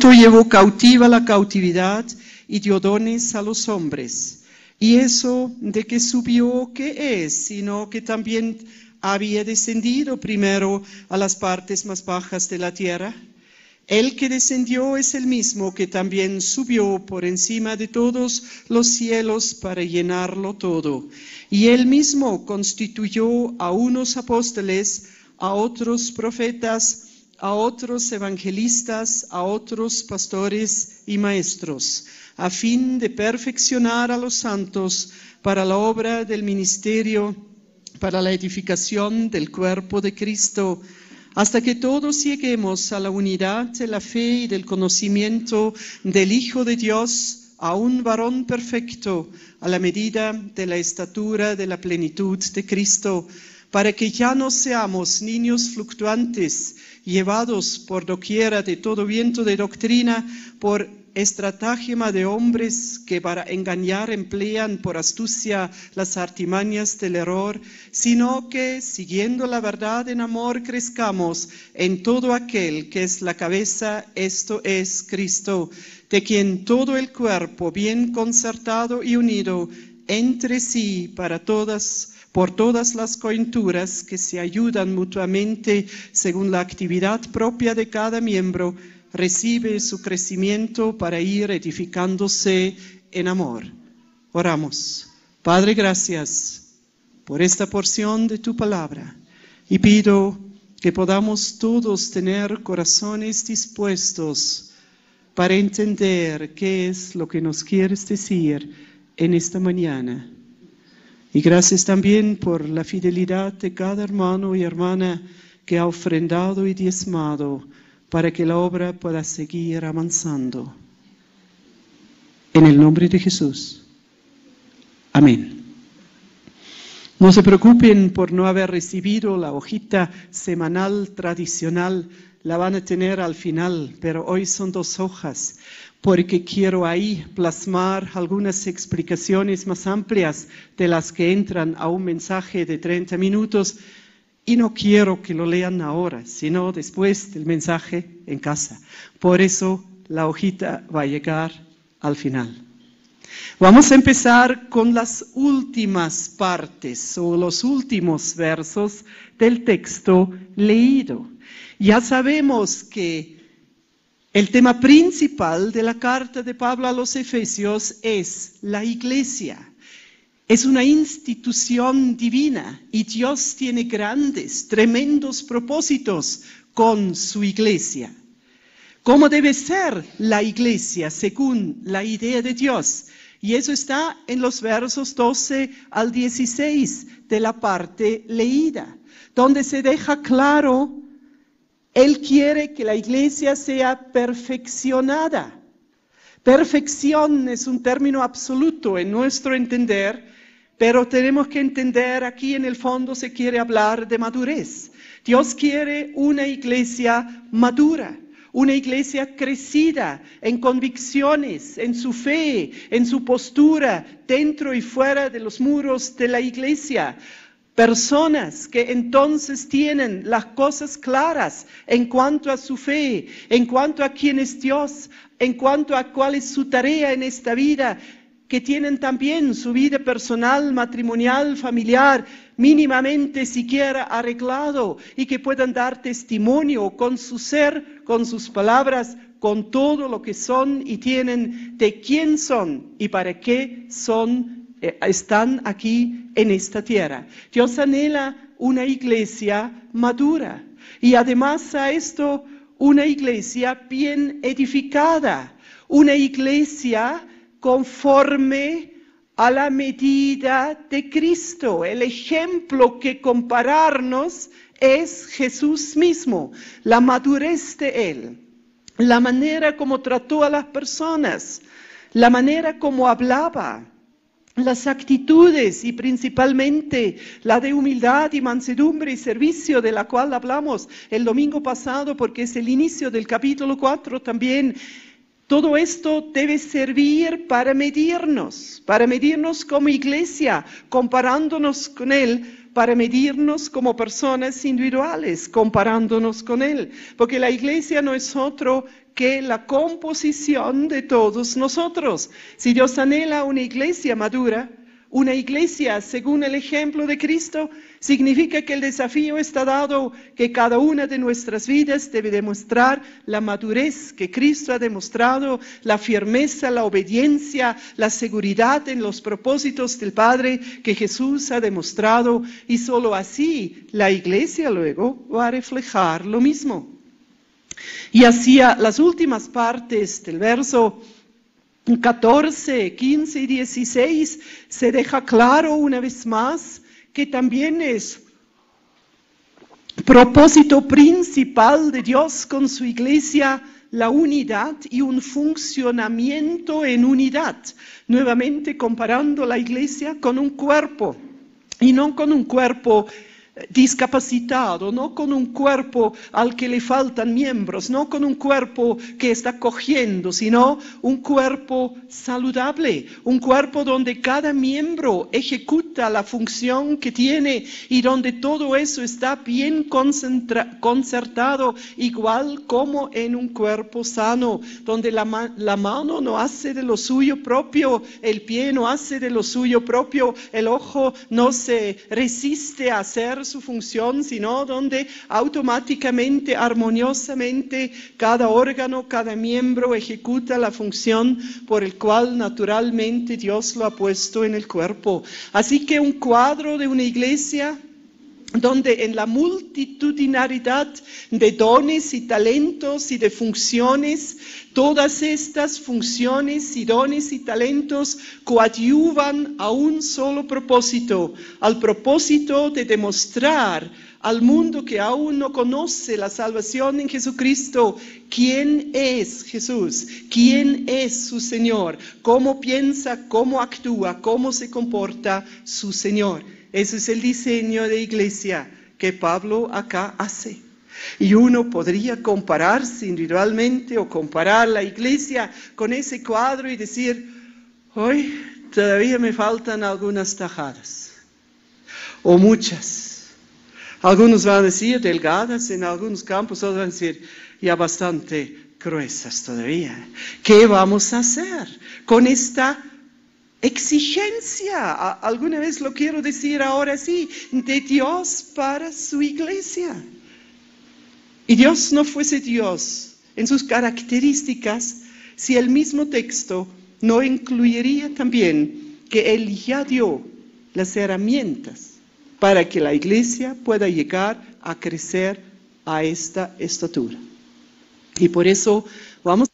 Cristo llevó cautiva la cautividad y dio dones a los hombres. Y eso de que subió, ¿qué es? Sino que también había descendido primero a las partes más bajas de la tierra. El que descendió es el mismo que también subió por encima de todos los cielos para llenarlo todo. Y él mismo constituyó a unos apóstoles, a otros profetas, a otros evangelistas, a otros pastores y maestros, a fin de perfeccionar a los santos para la obra del ministerio, para la edificación del cuerpo de Cristo, hasta que todos lleguemos a la unidad de la fe y del conocimiento del Hijo de Dios, a un varón perfecto, a la medida de la estatura de la plenitud de Cristo, para que ya no seamos niños fluctuantes, llevados por doquiera de todo viento de doctrina, por estratagema de hombres que para engañar emplean por astucia las artimañas del error, sino que, siguiendo la verdad en amor, crezcamos en todo aquel que es la cabeza, esto es Cristo, de quien todo el cuerpo, bien concertado y unido entre sí por todas las coyunturas que se ayudan mutuamente según la actividad propia de cada miembro, recibe su crecimiento para ir edificándose en amor. Oramos. Padre, gracias por esta porción de tu palabra y pido que podamos todos tener corazones dispuestos para entender qué es lo que nos quieres decir en esta mañana. Y gracias también por la fidelidad de cada hermano y hermana que ha ofrendado y diezmado para que la obra pueda seguir avanzando. En el nombre de Jesús. Amén. No se preocupen por no haber recibido la hojita semanal tradicional, la van a tener al final, pero hoy son 2 hojas, porque quiero ahí plasmar algunas explicaciones más amplias de las que entran a un mensaje de 30 minutos, y no quiero que lo lean ahora, sino después del mensaje en casa. Por eso la hojita va a llegar al final. Vamos a empezar con las últimas partes o los últimos versos del texto leído. Ya sabemos que el tema principal de la carta de Pablo a los Efesios es la iglesia. Es una institución divina y Dios tiene grandes, tremendos propósitos con su iglesia. ¿Cómo debe ser la iglesia según la idea de Dios? Y eso está en los versos 12 al 16 de la parte leída, donde se deja claro, Él quiere que la iglesia sea perfeccionada. Perfección es un término absoluto en nuestro entender, pero tenemos que entender aquí en el fondo se quiere hablar de madurez. Dios quiere una iglesia madura, una iglesia crecida en convicciones, en su fe, en su postura, dentro y fuera de los muros de la iglesia. Personas que entonces tienen las cosas claras en cuanto a su fe, en cuanto a quién es Dios, en cuanto a cuál es su tarea en esta vida, que tienen también su vida personal, matrimonial, familiar, mínimamente siquiera arreglado y que puedan dar testimonio con su ser, con sus palabras, con todo lo que son y tienen, de quién son y para qué están aquí en esta tierra. Dios anhela una iglesia madura y además a esto una iglesia bien edificada, una iglesia conforme a la medida de Cristo. El ejemplo que compararnos es Jesús mismo, la madurez de Él, la manera como trató a las personas, la manera como hablaba, las actitudes y principalmente la de humildad y mansedumbre y servicio de la cual hablamos el domingo pasado porque es el inicio del capítulo 4 también. Todo esto debe servir para medirnos como iglesia, comparándonos con Él, para medirnos como personas individuales, comparándonos con Él, porque la iglesia no es otro que la composición de todos nosotros. Si Dios anhela una iglesia madura, una iglesia según el ejemplo de Cristo, significa que el desafío está dado, que cada una de nuestras vidas debe demostrar la madurez que Cristo ha demostrado, la firmeza, la obediencia, la seguridad en los propósitos del Padre que Jesús ha demostrado, y solo así la iglesia luego va a reflejar lo mismo. Y hacia las últimas partes del verso 14, 15 y 16 se deja claro una vez más que también es propósito principal de Dios con su iglesia la unidad y un funcionamiento en unidad. Nuevamente comparando la iglesia con un cuerpo y no con un cuerpo discapacitado, no con un cuerpo al que le faltan miembros, no con un cuerpo que está cogiendo, sino un cuerpo saludable, un cuerpo donde cada miembro ejecuta la función que tiene y donde todo eso está bien concertado, igual como en un cuerpo sano, donde la mano no hace de lo suyo propio, el pie no hace de lo suyo propio, el ojo no se resiste a hacer su función, sino donde automáticamente, armoniosamente, cada órgano, cada miembro ejecuta la función por el cual naturalmente Dios lo ha puesto en el cuerpo. Así que un cuadro de una iglesia donde en la multitudinaridad de dones y talentos y de funciones, todas estas funciones y dones y talentos coadyuvan a un solo propósito, al propósito de demostrar al mundo que aún no conoce la salvación en Jesucristo, quién es Jesús, quién es su Señor, cómo piensa, cómo actúa, cómo se comporta su Señor. Ese es el diseño de iglesia que Pablo acá hace. Y uno podría compararse individualmente o comparar la iglesia con ese cuadro y decir, hoy todavía me faltan algunas tajadas, o muchas. Algunos van a decir delgadas en algunos campos, otros van a decir ya bastante gruesas todavía. ¿Qué vamos a hacer con esta exigencia? Alguna vez lo quiero decir ahora sí, de Dios para su iglesia. Y Dios no fuese Dios en sus características si el mismo texto no incluiría también que Él ya dio las herramientas para que la iglesia pueda llegar a crecer a esta estatura. Y por eso vamos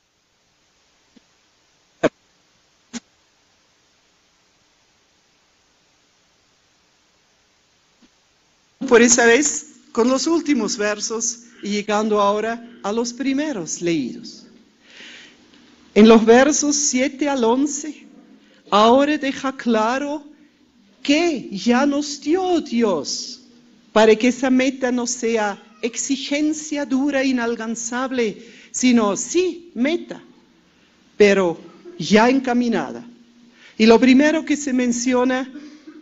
por esa vez con los últimos versos y llegando ahora a los primeros leídos. En los versos 7 al 11, ahora deja claro que ya nos dio Dios para que esa meta no sea exigencia dura, inalcanzable, sino sí meta, pero ya encaminada. Y lo primero que se menciona,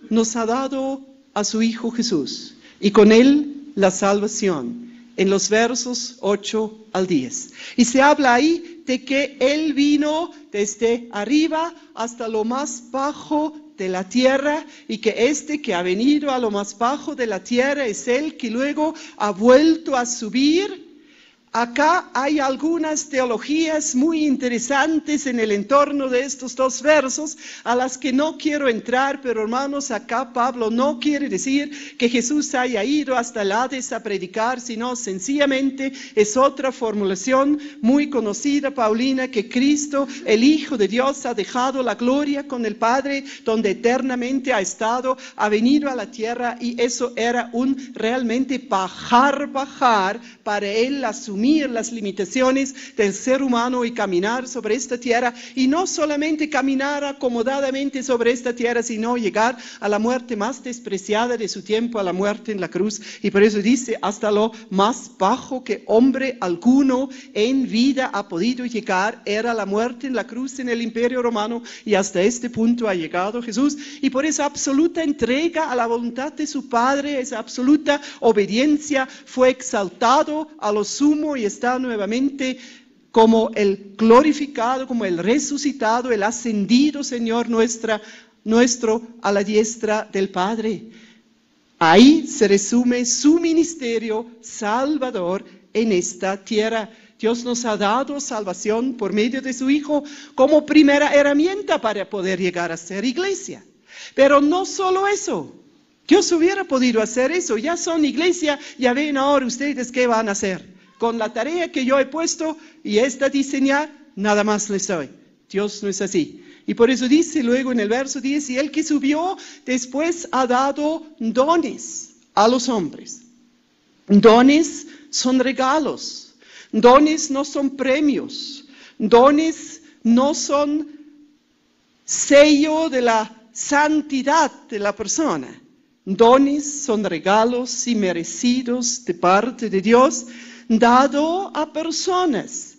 nos ha dado a su Hijo Jesús y con Él la salvación, en los versos 8 al 10. Y se habla ahí de que Él vino desde arriba hasta lo más bajo de la tierra y que este que ha venido a lo más bajo de la tierra es Él que luego ha vuelto a subir. Acá hay algunas teologías muy interesantes en el entorno de estos dos versos a las que no quiero entrar, pero hermanos, acá Pablo no quiere decir que Jesús haya ido hasta el Hades a predicar, sino sencillamente es otra formulación muy conocida, paulina, que Cristo, el Hijo de Dios, ha dejado la gloria con el Padre, donde eternamente ha estado, ha venido a la tierra y eso era un realmente bajar para Él asumir asumir las limitaciones del ser humano y caminar sobre esta tierra, y no solamente caminar acomodadamente sobre esta tierra, sino llegar a la muerte más despreciada de su tiempo, a la muerte en la cruz. Y por eso dice, hasta lo más bajo que hombre alguno en vida ha podido llegar, era la muerte en la cruz en el Imperio Romano, y hasta este punto ha llegado Jesús. Y por esa absoluta entrega a la voluntad de su Padre, esa absoluta obediencia, fue exaltado a lo sumo y está nuevamente como el glorificado, como el resucitado, el ascendido Señor nuestro a la diestra del Padre. Ahí se resume su ministerio salvador en esta tierra. Dios nos ha dado salvación por medio de su Hijo como primera herramienta para poder llegar a ser iglesia. Pero no solo eso. Dios hubiera podido hacer eso. Ya son iglesia, ya ven ahora ustedes qué van a hacer. Con la tarea que yo he puesto y esta diseñar, nada más les doy. Dios no es así. Y por eso dice luego en el verso 10, y el que subió después ha dado dones a los hombres. Dones son regalos. Dones no son premios. Dones no son sello de la santidad de la persona. Dones son regalos inmerecidos de parte de Dios, dado a personas.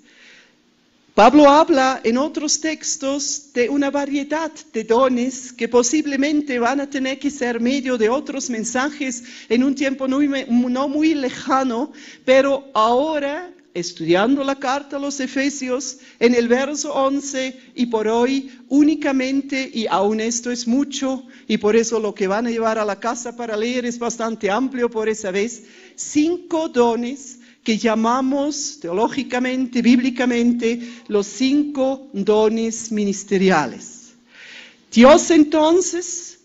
Pablo habla en otros textos de una variedad de dones que posiblemente van a tener que ser medio de otros mensajes en un tiempo no muy lejano, pero ahora, estudiando la carta a los Efesios, en el verso 11, y por hoy únicamente, y aún esto es mucho, y por eso lo que van a llevar a la casa para leer es bastante amplio por esa vez, 5 dones que llamamos teológicamente, bíblicamente, los 5 dones ministeriales. Dios entonces,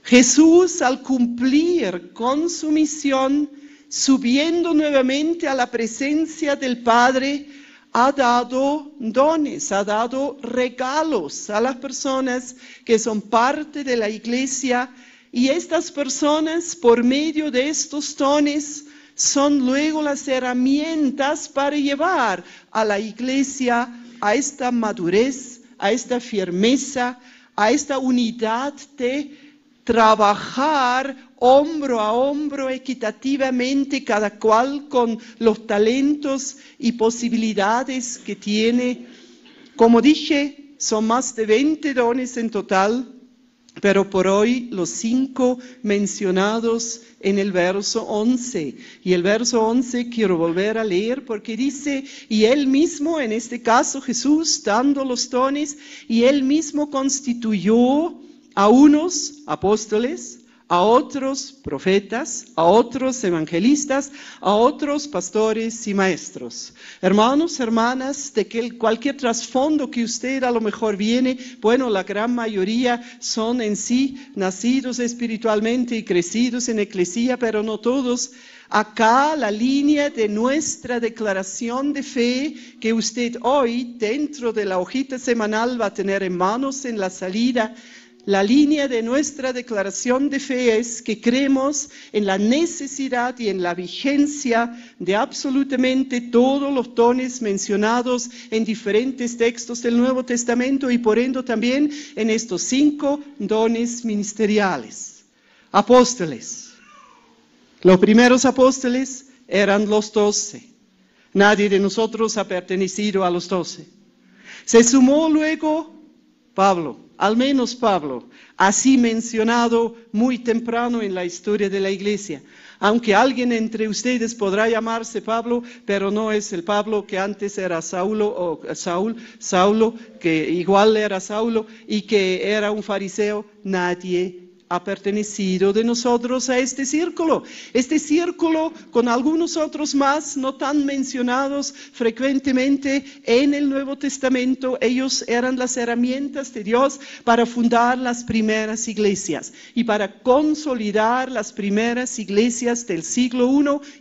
Jesús al cumplir con su misión, subiendo nuevamente a la presencia del Padre, ha dado dones, ha dado regalos a las personas que son parte de la iglesia, y estas personas, por medio de estos dones, son luego las herramientas para llevar a la iglesia a esta madurez, a esta firmeza, a esta unidad de trabajar hombro a hombro equitativamente, cada cual con los talentos y posibilidades que tiene. Como dije, son más de 20 dones en total, pero por hoy los 5 mencionados en el verso 11. Y el verso 11 quiero volver a leer porque dice, y Él mismo, en este caso Jesús, dando los dones, y Él mismo constituyó a unos apóstoles, a otros profetas, a otros evangelistas, a otros pastores y maestros. Hermanos, hermanas, de cualquier trasfondo que usted a lo mejor viene, bueno, la gran mayoría son en sí nacidos espiritualmente y crecidos en eclesía, pero no todos. Acá la línea de nuestra declaración de fe que usted hoy dentro de la hojita semanal va a tener en manos en la salida. La línea de nuestra declaración de fe es que creemos en la necesidad y en la vigencia de absolutamente todos los dones mencionados en diferentes textos del Nuevo Testamento y por ende también en estos 5 dones ministeriales. Apóstoles. Los primeros apóstoles eran los 12. Nadie de nosotros ha pertenecido a los 12. Se sumó luego Pablo. Al menos Pablo, así mencionado muy temprano en la historia de la iglesia. Aunque alguien entre ustedes podrá llamarse Pablo, pero no es el Pablo que antes era Saulo, que igual era Saulo y que era un fariseo, nadie ha pertenecido de nosotros a este círculo. Este círculo con algunos otros más, no tan mencionados frecuentemente en el Nuevo Testamento, ellos eran las herramientas de Dios para fundar las primeras iglesias y para consolidar las primeras iglesias del siglo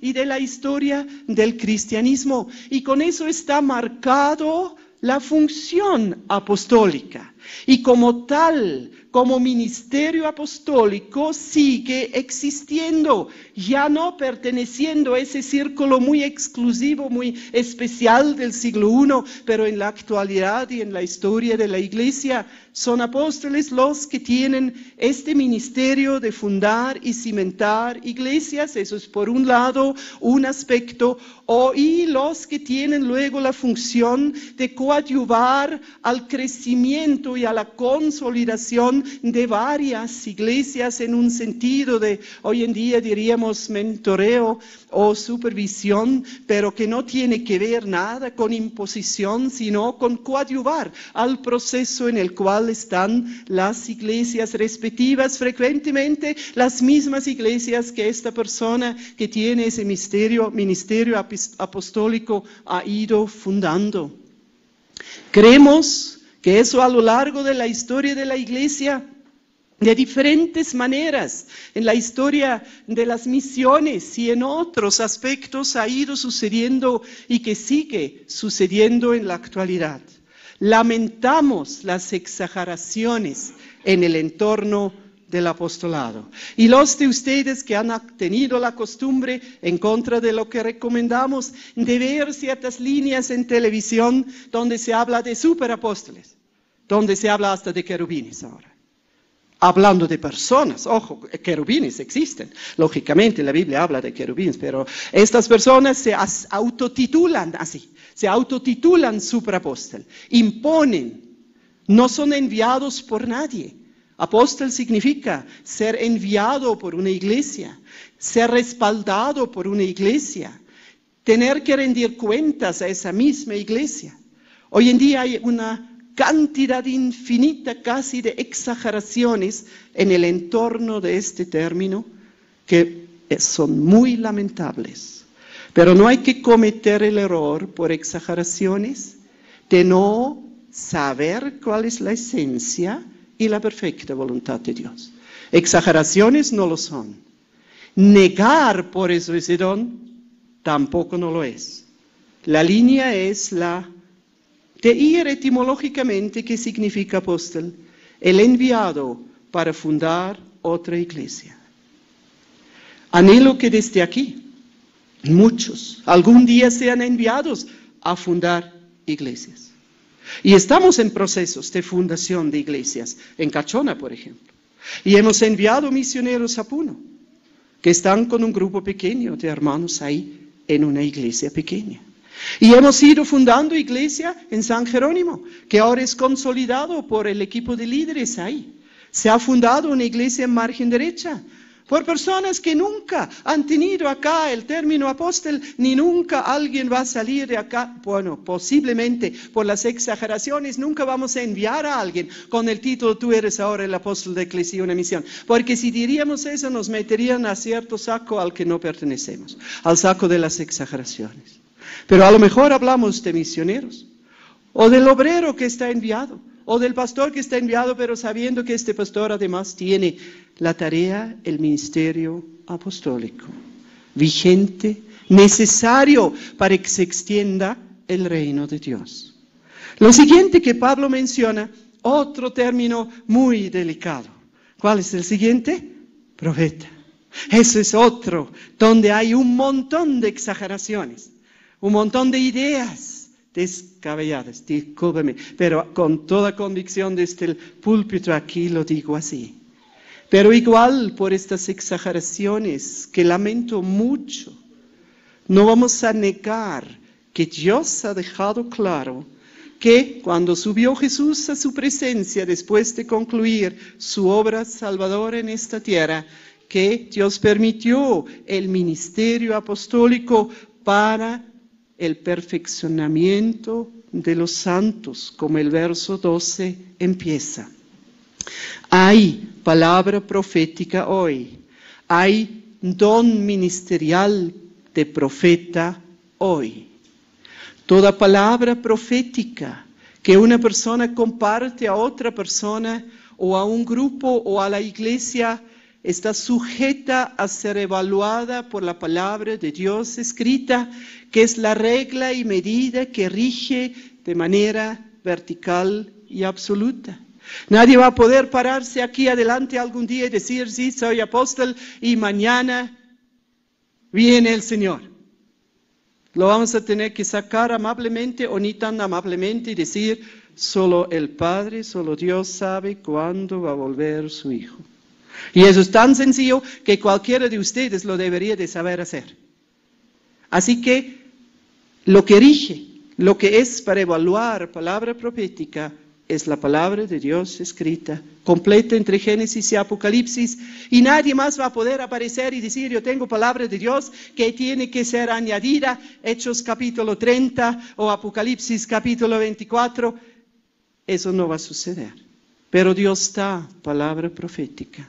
I y de la historia del cristianismo. Y con eso está marcado la función apostólica. Y como tal, como ministerio apostólico, sigue existiendo, ya no perteneciendo a ese círculo muy exclusivo, muy especial del siglo I, pero en la actualidad y en la historia de la Iglesia, son apóstoles los que tienen este ministerio de fundar y cimentar iglesias, eso es por un lado un aspecto, y los que tienen luego la función de coadyuvar al crecimiento y a la consolidación de varias iglesias en un sentido de, hoy en día diríamos mentoreo o supervisión, pero que no tiene que ver nada con imposición, sino con coadyuvar al proceso en el cual están las iglesias respectivas, frecuentemente las mismas iglesias que esta persona que tiene ese ministerio apostólico ha ido fundando. Creemos que eso a lo largo de la historia de la Iglesia, de diferentes maneras, en la historia de las misiones y en otros aspectos ha ido sucediendo y que sigue sucediendo en la actualidad. Lamentamos las exageraciones en el entorno del apostolado. Y los de ustedes que han tenido la costumbre, en contra de lo que recomendamos, de ver ciertas líneas en televisión donde se habla de superapóstoles, donde se habla hasta de querubines ahora. Hablando de personas, ojo, querubines existen. Lógicamente la Biblia habla de querubines, pero estas personas se autotitulan así, se autotitulan superapóstol, imponen, no son enviados por nadie. Apóstol significa ser enviado por una iglesia, ser respaldado por una iglesia, tener que rendir cuentas a esa misma iglesia. Hoy en día hay una cantidad infinita casi de exageraciones en el entorno de este término que son muy lamentables. Pero no hay que cometer el error por exageraciones de no saber cuál es la esencia y la perfecta voluntad de Dios. Exageraciones no lo son. Negar por eso ese don tampoco no lo es. La línea es la de ir etimológicamente, ¿qué significa apóstol? El enviado para fundar otra iglesia. Anhelo que desde aquí muchos algún día sean enviados a fundar iglesias. Y estamos en procesos de fundación de iglesias, en Cachona, por ejemplo. Y hemos enviado misioneros a Puno, que están con un grupo pequeño de hermanos ahí en una iglesia pequeña. Y hemos ido fundando iglesia en San Jerónimo, que ahora es consolidado por el equipo de líderes ahí. Se ha fundado una iglesia en margen derecha, por personas que nunca han tenido acá el término apóstol, ni nunca alguien va a salir de acá. Bueno, posiblemente por las exageraciones nunca vamos a enviar a alguien con el título, tú eres ahora el apóstol de Eclesia y una misión. Porque si diríamos eso nos meterían a cierto saco al que no pertenecemos, al saco de las exageraciones. Pero a lo mejor hablamos de misioneros, o del obrero que está enviado, o del pastor que está enviado, pero sabiendo que este pastor además tiene la tarea, el ministerio apostólico, vigente, necesario para que se extienda el reino de Dios. Lo siguiente que Pablo menciona, otro término muy delicado. ¿Cuál es el siguiente? Profeta. Eso es otro, donde hay un montón de exageraciones, un montón de ideas descabelladas, discúlpeme, pero con toda convicción desde el púlpito aquí lo digo así. Pero igual por estas exageraciones que lamento mucho, no vamos a negar que Dios ha dejado claro que cuando subió Jesús a su presencia después de concluir su obra salvadora en esta tierra, que Dios permitió el ministerio apostólico para el perfeccionamiento de los santos, como el verso 12 empieza. Hay palabra profética hoy, hay don ministerial de profeta hoy. Toda palabra profética que una persona comparte a otra persona o a un grupo o a la iglesia está sujeta a ser evaluada por la palabra de Dios escrita, que es la regla y medida que rige de manera vertical y absoluta. Nadie va a poder pararse aquí adelante algún día y decir, sí, soy apóstol y mañana viene el Señor. Lo vamos a tener que sacar amablemente o ni tan amablemente y decir, solo el Padre, solo Dios sabe cuándo va a volver su Hijo. Y eso es tan sencillo que cualquiera de ustedes lo debería de saber hacer. Así que lo que rige, lo que es para evaluar palabra profética, es la palabra de Dios escrita, completa entre Génesis y Apocalipsis, y nadie más va a poder aparecer y decir, yo tengo palabra de Dios que tiene que ser añadida, Hechos capítulo 30 o Apocalipsis capítulo 24. Eso no va a suceder. Pero Dios da palabra profética.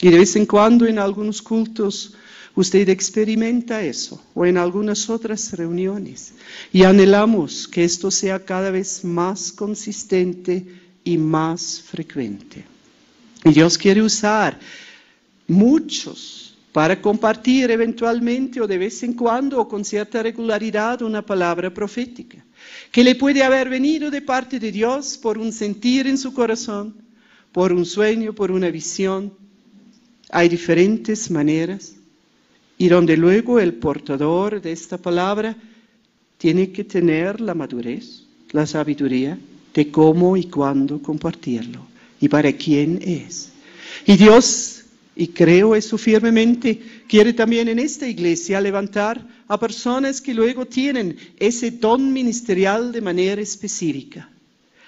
Y de vez en cuando en algunos cultos usted experimenta eso, o en algunas otras reuniones. Y anhelamos que esto sea cada vez más consistente y más frecuente. Y Dios quiere usar muchos para compartir eventualmente o de vez en cuando o con cierta regularidad una palabra profética, que le puede haber venido de parte de Dios por un sentir en su corazón, por un sueño, por una visión. Hay diferentes maneras. Y donde luego el portador de esta palabra tiene que tener la madurez, la sabiduría de cómo y cuándo compartirlo y para quién es. Y Dios, y creo eso firmemente, quiere también en esta iglesia levantar a personas que luego tienen ese don ministerial de manera específica,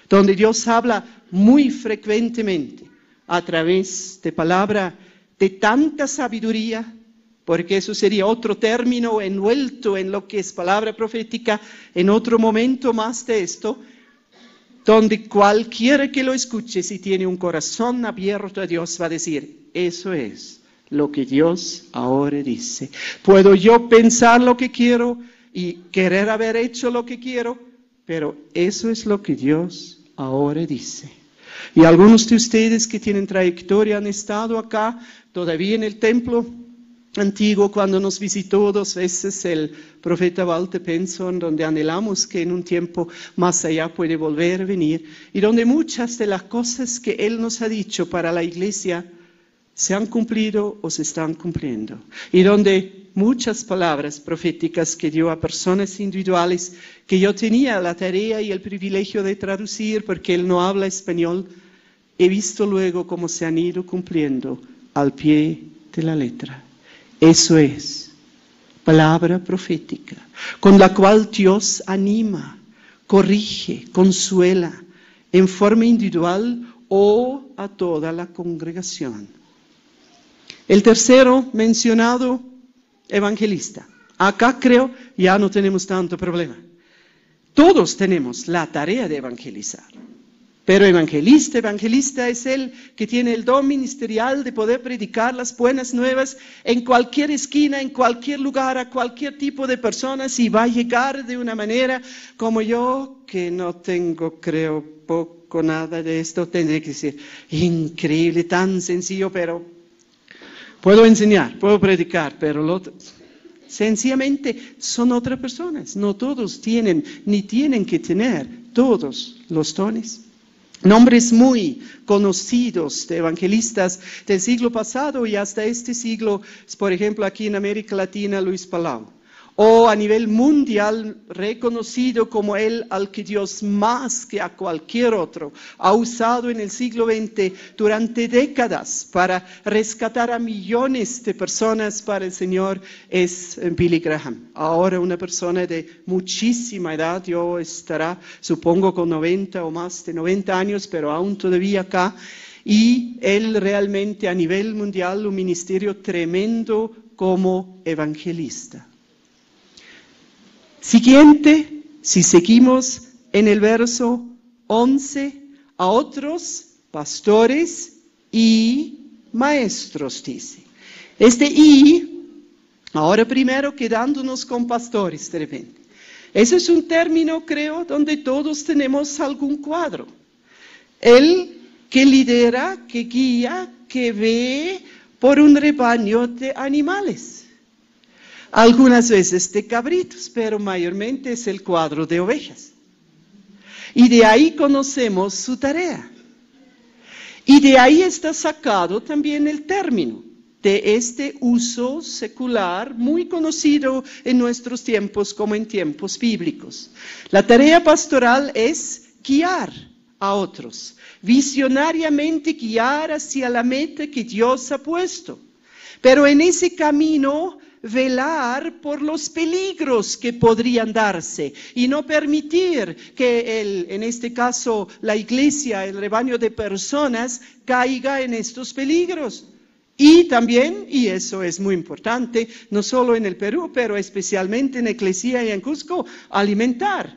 donde Dios habla muy frecuentemente a través de palabra de tanta sabiduría, porque eso sería otro término envuelto en lo que es palabra profética, en otro momento más de esto, donde cualquiera que lo escuche, si tiene un corazón abierto a Dios, va a decir, eso es lo que Dios ahora dice. Puedo yo pensar lo que quiero y querer haber hecho lo que quiero, pero eso es lo que Dios ahora dice. Y algunos de ustedes que tienen trayectoria han estado acá, todavía en el templo antiguo, cuando nos visitó 2 veces el profeta Walter Penson, donde anhelamos que en un tiempo más allá puede volver a venir, y donde muchas de las cosas que él nos ha dicho para la iglesia se han cumplido o se están cumpliendo, y donde muchas palabras proféticas que dio a personas individuales que yo tenía la tarea y el privilegio de traducir porque él no habla español, he visto luego cómo se han ido cumpliendo al pie de la letra. Eso es palabra profética, con la cual Dios anima, corrige, consuela, en forma individual o a toda la congregación. El tercero mencionado, evangelista. Acá creo ya no tenemos tanto problema. Todos tenemos la tarea de evangelizar. Pero evangelista es el que tiene el don ministerial de poder predicar las buenas nuevas en cualquier esquina, en cualquier lugar, a cualquier tipo de personas, y va a llegar de una manera como yo, que no tengo, creo, poco, nada de esto, tendré que decir, increíble, tan sencillo, pero puedo enseñar, puedo predicar, pero sencillamente son otras personas. No todos tienen, ni tienen que tener todos los dones. Nombres muy conocidos de evangelistas del siglo pasado y hasta este siglo, por ejemplo aquí en América Latina, Luis Palau. O a nivel mundial reconocido como el al que Dios más que a cualquier otro ha usado en el siglo XX durante décadas para rescatar a millones de personas para el Señor, es Billy Graham. Ahora una persona de muchísima edad, yo estará supongo con 90 o más de 90 años, pero aún todavía acá. Y él realmente a nivel mundial un ministerio tremendo como evangelista. Siguiente, si seguimos en el verso 11, a otros pastores y maestros, dice. Este y, ahora primero quedándonos con pastores de repente. Ese es un término, creo, donde todos tenemos algún cuadro. El que lidera, que guía, que ve por un rebaño de animales. Algunas veces de cabritos, pero mayormente es el cuadro de ovejas. Y de ahí conocemos su tarea. Y de ahí está sacado también el término de este uso secular muy conocido en nuestros tiempos como en tiempos bíblicos. La tarea pastoral es guiar a otros, visionariamente guiar hacia la meta que Dios ha puesto, pero en ese camino velar por los peligros que podrían darse y no permitir que en este caso la iglesia, el rebaño de personas, caiga en estos peligros. Y también, y eso es muy importante, no solo en el Perú, pero especialmente en Eclesia y en Cusco, alimentar.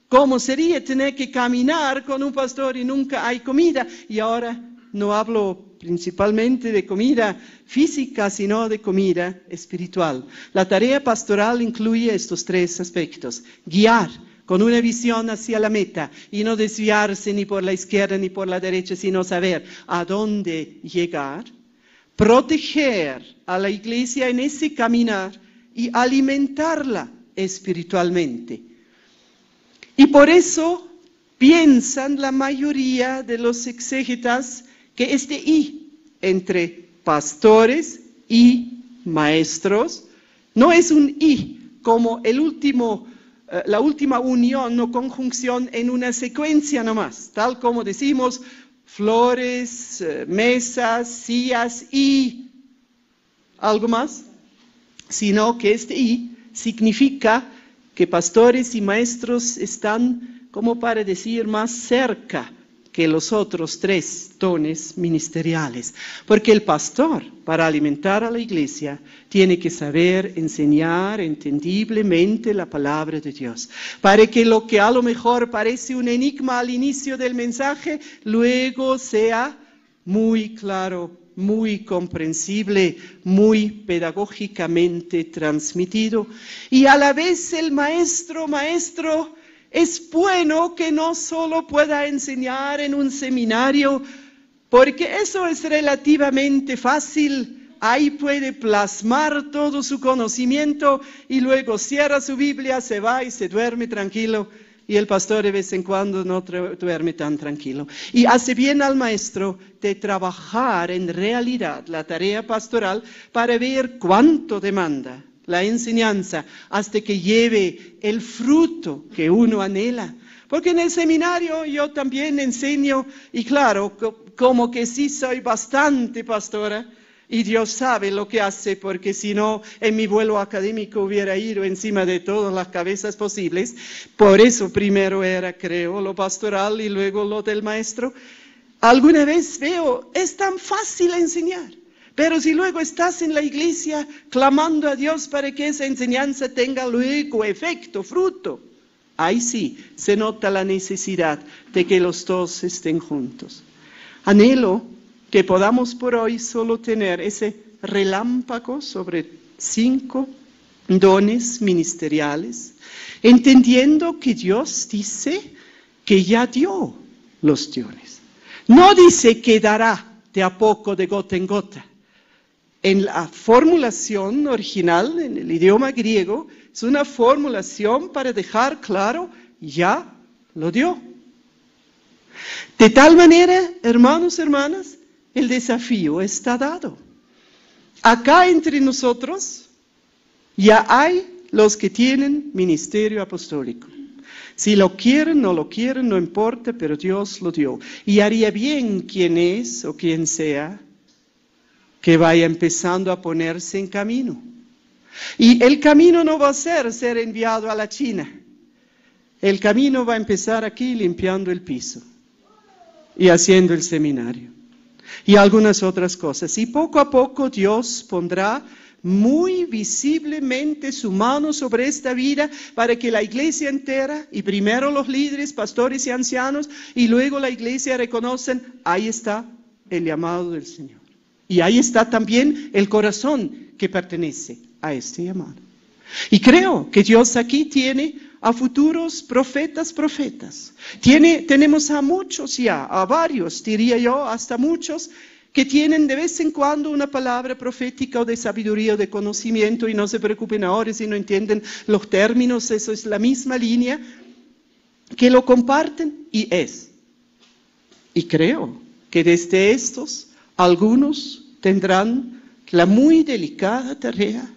¿Cómo sería tener que caminar con un pastor y nunca hay comida? Y ahora no hablo principalmente de comida física, sino de comida espiritual. La tarea pastoral incluye estos tres aspectos: guiar con una visión hacia la meta y no desviarse ni por la izquierda ni por la derecha, sino saber a dónde llegar; proteger a la iglesia en ese caminar y alimentarla espiritualmente. Y por eso piensan la mayoría de los exégetas que este "y" entre pastores y maestros no es un "y" como la última unión o conjunción en una secuencia nomás, tal como decimos flores, mesas, sillas y algo más, sino que este "y" significa que pastores y maestros están, como para decir, más cerca que los otros tres dones ministeriales. Porque el pastor, para alimentar a la iglesia, tiene que saber enseñar entendiblemente la palabra de Dios, para que lo que a lo mejor parece un enigma al inicio del mensaje, luego sea muy claro, muy comprensible, muy pedagógicamente transmitido. Y a la vez el maestro es bueno que no solo pueda enseñar en un seminario, porque eso es relativamente fácil. Ahí puede plasmar todo su conocimiento y luego cierra su Biblia, se va y se duerme tranquilo. Y el pastor de vez en cuando no duerme tan tranquilo. Y hace bien al maestro de trabajar en realidad la tarea pastoral para ver cuánto demanda la enseñanza hasta que lleve el fruto que uno anhela. Porque en el seminario yo también enseño, y claro, como que sí soy bastante pastora, y Dios sabe lo que hace, porque si no, en mi vuelo académico hubiera ido encima de todas las cabezas posibles. Por eso primero era, creo, lo pastoral y luego lo del maestro. Alguna vez veo, es tan fácil enseñar. Pero si luego estás en la iglesia clamando a Dios para que esa enseñanza tenga luego efecto, fruto, ahí sí se nota la necesidad de que los dos estén juntos. Anhelo que podamos por hoy solo tener ese relámpago sobre 5 dones ministeriales, entendiendo que Dios dice que ya dio los dones. No dice que dará de a poco, de gota en gota. En la formulación original, en el idioma griego, es una formulación para dejar claro, ya lo dio. De tal manera, hermanos, hermanas, el desafío está dado. Acá entre nosotros ya hay los que tienen ministerio apostólico. Si lo quieren, no lo quieren, no importa, pero Dios lo dio. Y haría bien quien es o quien sea que vaya empezando a ponerse en camino. Y el camino no va a ser enviado a la China. El camino va a empezar aquí limpiando el piso y haciendo el seminario y algunas otras cosas. Y poco a poco Dios pondrá muy visiblemente su mano sobre esta vida para que la iglesia entera, y primero los líderes, pastores y ancianos, y luego la iglesia reconocen, ahí está el llamado del Señor. Y ahí está también el corazón que pertenece a este llamado. Y creo que Dios aquí tiene a futuros profetas. Tenemos a muchos ya, a varios, diría yo, hasta muchos, que tienen de vez en cuando una palabra profética o de sabiduría o de conocimiento, y no se preocupen ahora si no entienden los términos, eso es la misma línea, que lo comparten y creo que desde estos, algunos tendrán la muy delicada tarea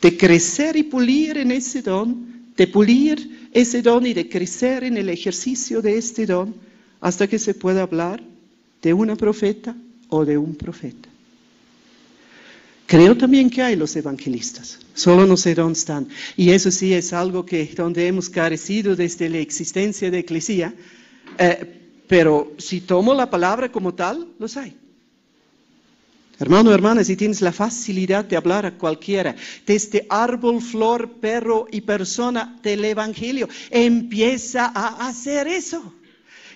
de crecer y pulir en ese don, de pulir ese don y de crecer en el ejercicio de este don, hasta que se pueda hablar de una profeta o de un profeta. Creo también que hay los evangelistas, solo no sé dónde están. Y eso sí es algo donde hemos carecido desde la existencia de Eclesia, pero si tomo la palabra como tal, los hay. Hermano, hermana, si tienes la facilidad de hablar a cualquiera, desde árbol, flor, perro y persona del Evangelio, empieza a hacer eso.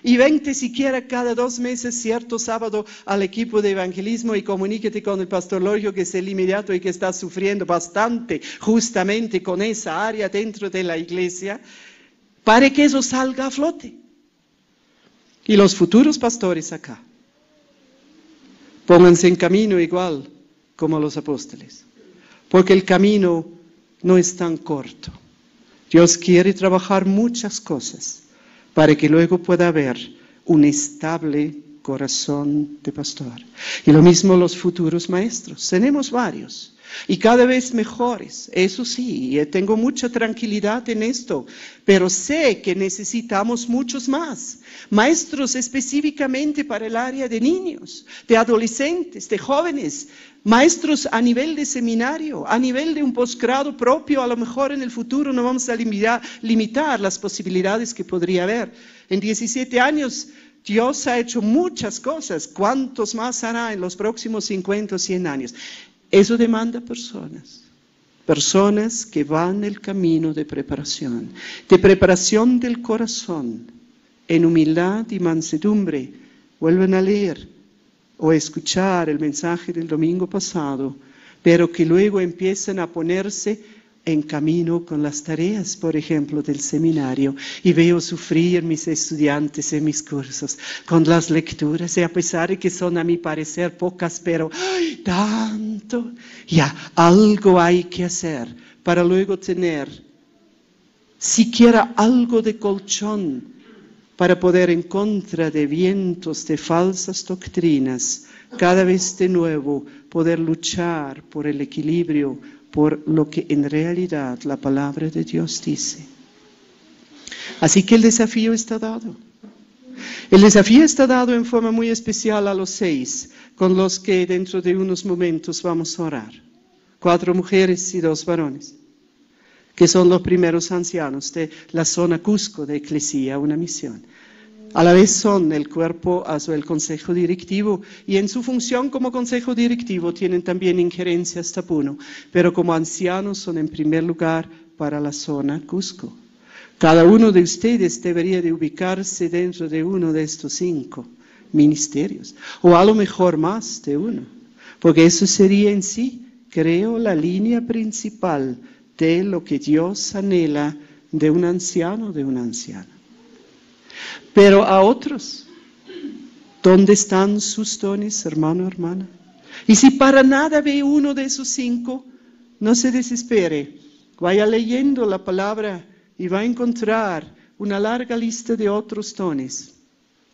Y vente siquiera cada 2 meses, cierto sábado, al equipo de evangelismo y comuníquete con el pastor Logio, que es el inmediato y que está sufriendo bastante justamente con esa área dentro de la iglesia, para que eso salga a flote. Y los futuros pastores acá, pónganse en camino igual como los apóstoles, porque el camino no es tan corto. Dios quiere trabajar muchas cosas para que luego pueda haber un estable corazón de pastor. Y lo mismo los futuros maestros. Tenemos varios y cada vez mejores, eso sí, tengo mucha tranquilidad en esto, pero sé que necesitamos muchos más. Maestros específicamente para el área de niños, de adolescentes, de jóvenes, maestros a nivel de seminario, a nivel de un posgrado propio. A lo mejor en el futuro no vamos a limitar las posibilidades que podría haber. En 17 años Dios ha hecho muchas cosas. ¿Cuántos más hará en los próximos 50 o 100 años? Eso demanda personas que van el camino de preparación del corazón, en humildad y mansedumbre. Vuelven a leer o escuchar el mensaje del domingo pasado, pero que luego empiezan a ponerse en camino con las tareas, por ejemplo, del seminario. Y veo sufrir mis estudiantes en mis cursos con las lecturas, y a pesar de que son a mi parecer pocas, pero ¡ay, tanto! Ya, algo hay que hacer para luego tener siquiera algo de colchón para poder, en contra de vientos de falsas doctrinas, cada vez de nuevo poder luchar por el equilibrio, por lo que en realidad la palabra de Dios dice. Así que el desafío está dado. El desafío está dado en forma muy especial a los 6, con los que dentro de unos momentos vamos a orar. 4 mujeres y 2 varones, que son los primeros ancianos de la zona Cusco de Eclesia, una misión. A la vez son el cuerpo, el consejo directivo, y en su función como consejo directivo tienen también injerencia hasta Puno, pero como ancianos son en primer lugar para la zona Cusco. Cada uno de ustedes debería de ubicarse dentro de uno de estos 5 ministerios, o a lo mejor más de uno, porque eso sería en sí, creo, la línea principal de lo que Dios anhela de un anciano o de una anciana. Pero a otros, ¿dónde están sus dones, hermano, hermana? Y si para nada ve uno de esos 5, no se desespere. Vaya leyendo la palabra y va a encontrar una larga lista de otros dones.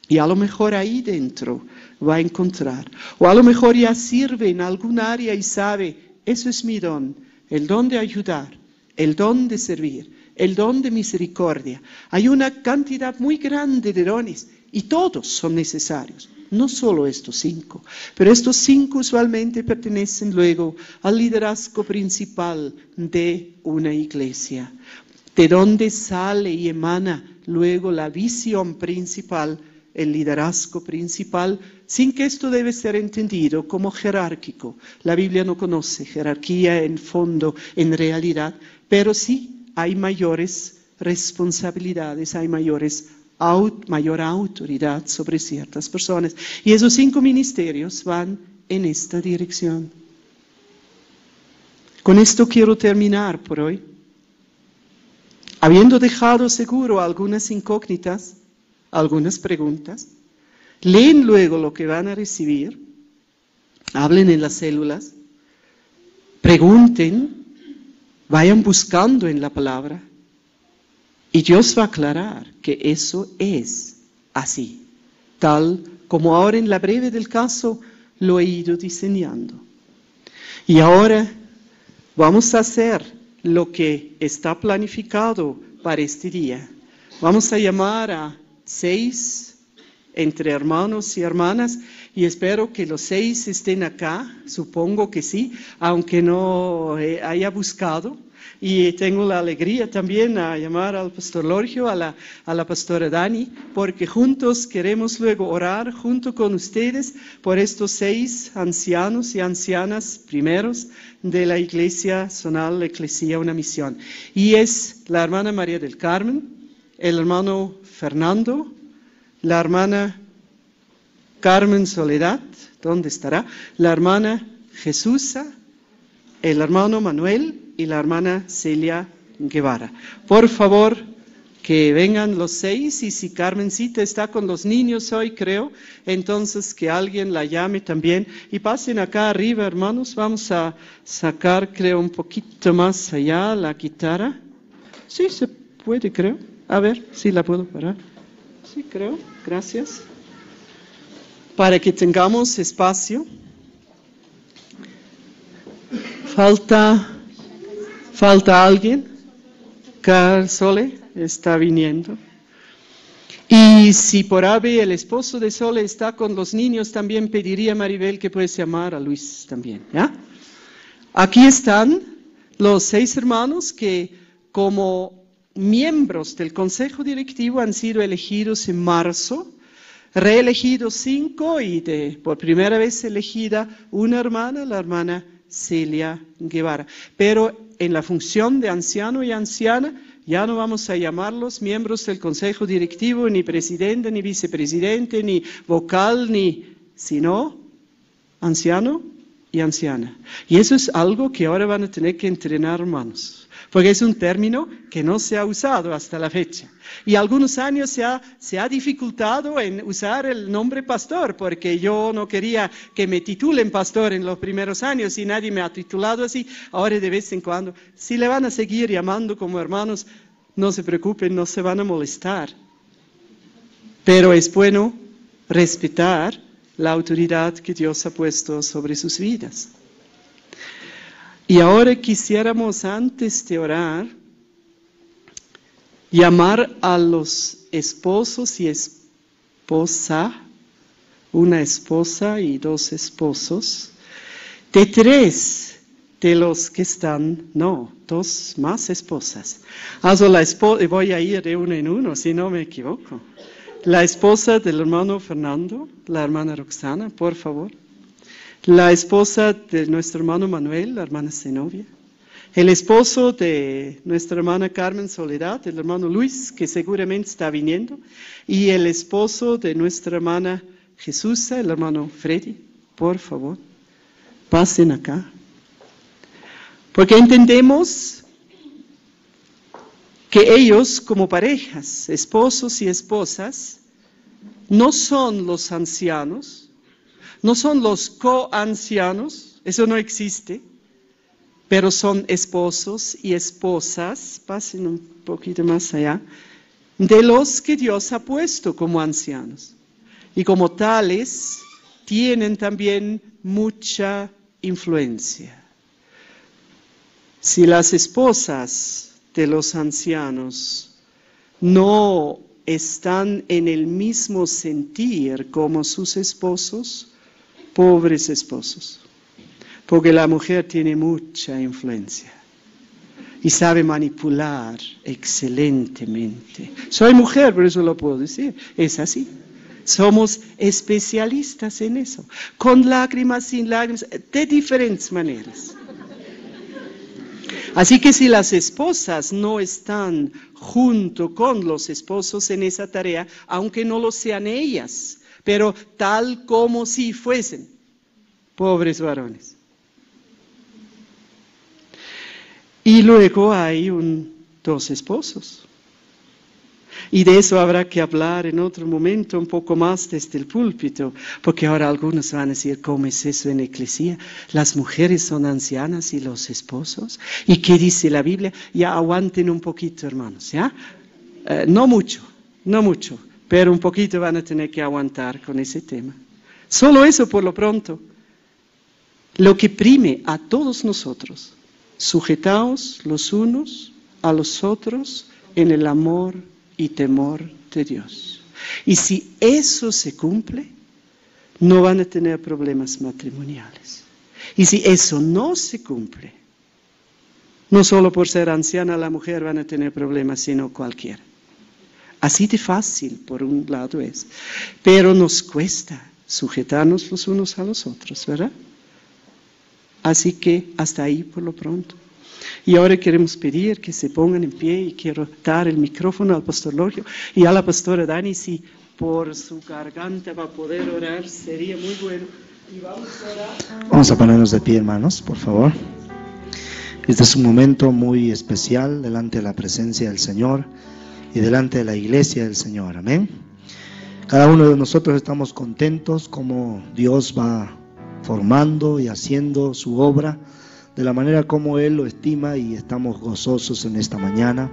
Y a lo mejor ahí dentro va a encontrar. O a lo mejor ya sirve en algún área y sabe, eso es mi don, el don de ayudar, el don de servir, el don de misericordia. Hay una cantidad muy grande de dones y todos son necesarios, no solo estos 5, pero estos 5 usualmente pertenecen luego al liderazgo principal de una iglesia, de donde sale y emana luego la visión principal, el liderazgo principal, sin que esto debe ser entendido como jerárquico. La Biblia no conoce jerarquía en fondo, en realidad, pero sí hay mayores responsabilidades, hay mayor autoridad sobre ciertas personas. Y esos 5 ministerios van en esta dirección. Con esto quiero terminar por hoy. Habiendo dejado seguro algunas incógnitas, algunas preguntas, leen luego lo que van a recibir, hablen en las células, pregunten, vayan buscando en la palabra y Dios va a aclarar que eso es así, tal como ahora en la breve del caso lo he ido diseñando. Y ahora vamos a hacer lo que está planificado para este día. Vamos a llamar a 6 entre hermanos y hermanas, y espero que los 6 estén acá, supongo que sí, aunque no haya buscado. Y tengo la alegría también a llamar al pastor Lorgio, a la pastora Dani, porque juntos queremos luego orar junto con ustedes por estos 6 ancianos y ancianas primeros de la Iglesia Zonal Eclesia Una Misión. Y es la hermana María del Carmen, el hermano Fernando, la hermana Carmen Soledad, ¿dónde estará? La hermana Jesusa, el hermano Manuel y la hermana Celia Guevara. Por favor, que vengan los 6, y si Carmencita está con los niños hoy, creo, entonces que alguien la llame también. Y pasen acá arriba, hermanos, vamos a sacar, creo, un poquito más allá la guitarra. Sí, se puede, creo. A ver si la puedo parar. Sí, creo. Gracias. Para que tengamos espacio. ¿Falta alguien? Sole está viniendo. Y si por ave el esposo de Sole está con los niños, también pediría a Maribel que puedes llamar a Luis también. ¿Ya? Aquí están los 6 hermanos que como miembros del Consejo Directivo han sido elegidos en marzo, reelegidos 5 y por primera vez elegida una hermana, la hermana Celia Guevara. Pero en la función de anciano y anciana ya no vamos a llamarlos miembros del Consejo Directivo, ni presidente, ni vicepresidente, ni vocal, sino anciano y anciana. Y eso es algo que ahora van a tener que entrenar, hermanos, porque es un término que no se ha usado hasta la fecha. Y algunos años se ha dificultado en usar el nombre pastor, porque yo no quería que me titulen pastor en los primeros años y nadie me ha titulado así. Ahora de vez en cuando, si le van a seguir llamando como hermanos, no se preocupen, no se van a molestar. Pero es bueno respetar la autoridad que Dios ha puesto sobre sus vidas. Y ahora quisiéramos, antes de orar, llamar a los esposos y esposa, una esposa y 2 esposos, de 3 de los que están, 2 más esposas. Voy a ir de uno en uno, si no me equivoco. La esposa del hermano Fernando, la hermana Roxana, por favor. La esposa de nuestro hermano Manuel, la hermana Zenobia. El esposo de nuestra hermana Carmen Soledad, el hermano Luis, que seguramente está viniendo. Y el esposo de nuestra hermana Jesusa, el hermano Freddy. Por favor, pasen acá. Porque entendemos que ellos, como parejas, esposos y esposas, no son los ancianos, no son los coancianos, eso no existe, pero son esposos y esposas, pasen un poquito más allá, de los que Dios ha puesto como ancianos. Y como tales, tienen también mucha influencia. Si las esposas de los ancianos no están en el mismo sentir como sus esposos, pobres esposos, porque la mujer tiene mucha influencia y sabe manipular excelentemente. Soy mujer, por eso lo puedo decir, es así. Somos especialistas en eso, con lágrimas, sin lágrimas, de diferentes maneras. Así que si las esposas no están junto con los esposos en esa tarea, aunque no lo sean ellas, pero tal como si fuesen, pobres varones. Y luego hay 2 esposos. Y de eso habrá que hablar en otro momento un poco más desde el púlpito, porque ahora algunos van a decir, ¿cómo es eso en la iglesia? ¿Las mujeres son ancianas y los esposos? ¿Y qué dice la Biblia? Ya aguanten un poquito, hermanos, ¿ya? No mucho, pero un poquito van a tener que aguantar con ese tema. Solo eso por lo pronto. Lo que prime a todos nosotros, sujetaos los unos a los otros en el amor y temor de Dios. Y si eso se cumple, no van a tener problemas matrimoniales. Y si eso no se cumple, no solo por ser anciana la mujer van a tener problemas, sino cualquiera. Así de fácil, por un lado es. Pero nos cuesta sujetarnos los unos a los otros, ¿verdad? Así que hasta ahí por lo pronto. Y ahora queremos pedir que se pongan en pie y quiero dar el micrófono al pastor Logio y a la pastora Dani, si por su garganta va a poder orar, sería muy bueno. Y vamos a orar. Vamos a ponernos de pie, hermanos, por favor. Este es un momento muy especial delante de la presencia del Señor y delante de la iglesia del Señor. Amén. Cada uno de nosotros estamos contentos como Dios va formando y haciendo su obra de la manera como Él lo estima, y estamos gozosos en esta mañana.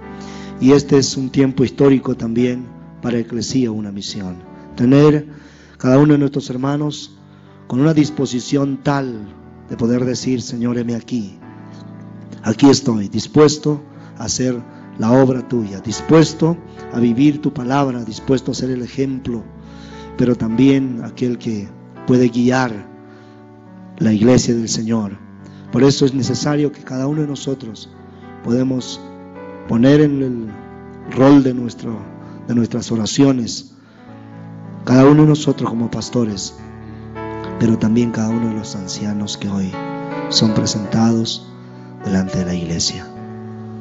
Y este es un tiempo histórico también para Eclesía, una misión. Tener cada uno de nuestros hermanos con una disposición tal de poder decir: Señor, heme aquí. Aquí estoy, dispuesto a hacer la obra tuya, dispuesto a vivir tu palabra, dispuesto a ser el ejemplo, pero también aquel que puede guiar la iglesia del Señor. Por eso es necesario que cada uno de nosotros podemos poner en el rol de nuestras oraciones, cada uno de nosotros como pastores, pero también cada uno de los ancianos que hoy son presentados delante de la iglesia.